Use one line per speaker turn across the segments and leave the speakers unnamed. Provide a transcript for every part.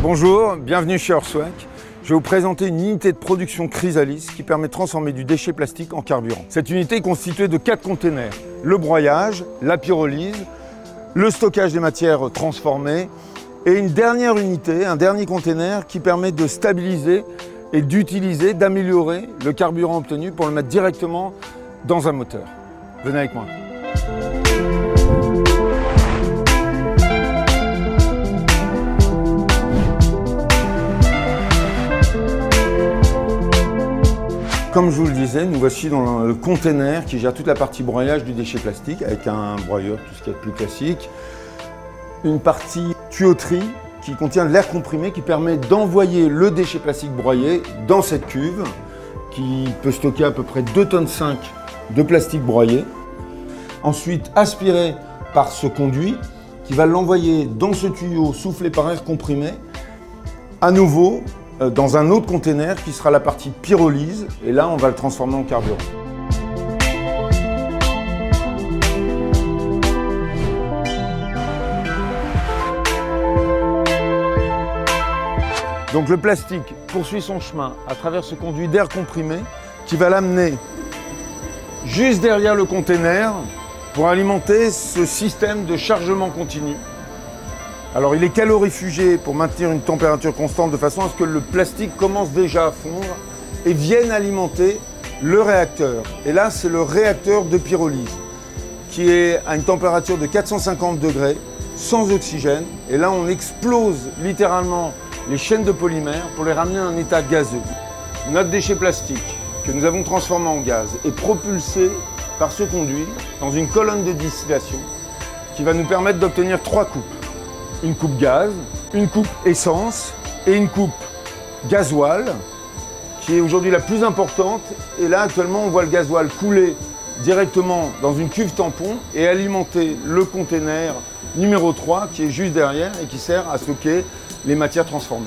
Bonjour, bienvenue chez Orsoac. Je vais vous présenter une unité de production Chrysalis qui permet de transformer du déchet plastique en carburant. Cette unité est constituée de 4 containers. Le broyage, la pyrolyse, le stockage des matières transformées et une dernière unité, un dernier container qui permet de stabiliser et d'utiliser, d'améliorer le carburant obtenu pour le mettre directement dans un moteur. Venez avec moi. Comme je vous le disais, nous voici dans le container qui gère toute la partie broyage du déchet plastique avec un broyeur, tout ce qui est plus classique. Une partie tuyauterie qui contient de l'air comprimé qui permet d'envoyer le déchet plastique broyé dans cette cuve qui peut stocker à peu près 2,5 tonnes de plastique broyé. Ensuite aspiré par ce conduit qui va l'envoyer dans ce tuyau soufflé par air comprimé à nouveau dans un autre container qui sera la partie pyrolyse et là on va le transformer en carburant. Donc le plastique poursuit son chemin à travers ce conduit d'air comprimé qui va l'amener juste derrière le container pour alimenter ce système de chargement continu. Alors il est calorifugé pour maintenir une température constante de façon à ce que le plastique commence déjà à fondre et vienne alimenter le réacteur. Et là c'est le réacteur de pyrolyse qui est à une température de 450 degrés sans oxygène. Et là on explose littéralement les chaînes de polymères pour les ramener à un état gazeux. Notre déchet plastique que nous avons transformé en gaz est propulsé par ce conduit dans une colonne de distillation qui va nous permettre d'obtenir 3 coupes. Une coupe gaz, une coupe essence et une coupe gasoil qui est aujourd'hui la plus importante. Et là actuellement on voit le gasoil couler directement dans une cuve tampon et alimenter le container numéro 3 qui est juste derrière et qui sert à stocker les matières transformées.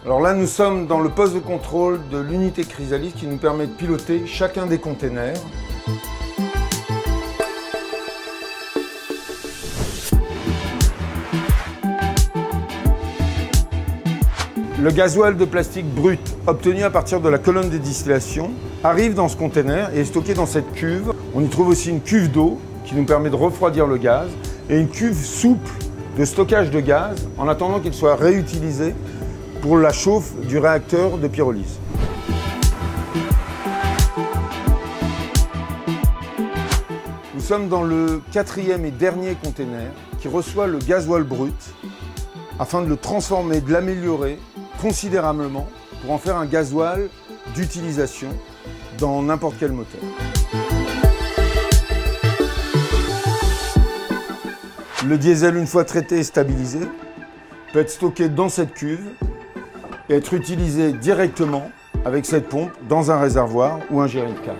Alors là nous sommes dans le poste de contrôle de l'unité Chrysalis qui nous permet de piloter chacun des containers. Le gasoil de plastique brut obtenu à partir de la colonne de distillation arrive dans ce container et est stocké dans cette cuve. On y trouve aussi une cuve d'eau qui nous permet de refroidir le gaz et une cuve souple de stockage de gaz en attendant qu'il soit réutilisé pour la chauffe du réacteur de pyrolyse. Nous sommes dans le 4e et dernier container qui reçoit le gasoil brut afin de le transformer, de l'améliorer considérablement pour en faire un gasoil d'utilisation dans n'importe quel moteur. Le diesel, une fois traité et stabilisé, peut être stocké dans cette cuve et être utilisé directement avec cette pompe dans un réservoir ou un jerrycan.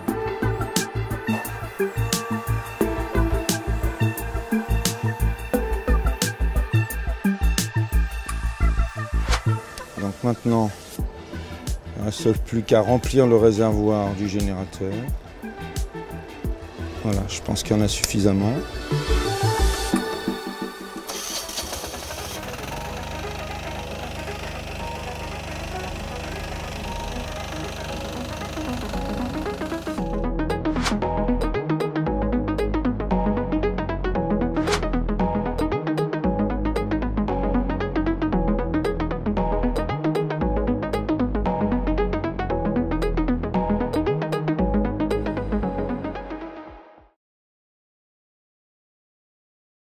Donc maintenant, il ne reste plus qu'à remplir le réservoir du générateur. Voilà, je pense qu'il y en a suffisamment.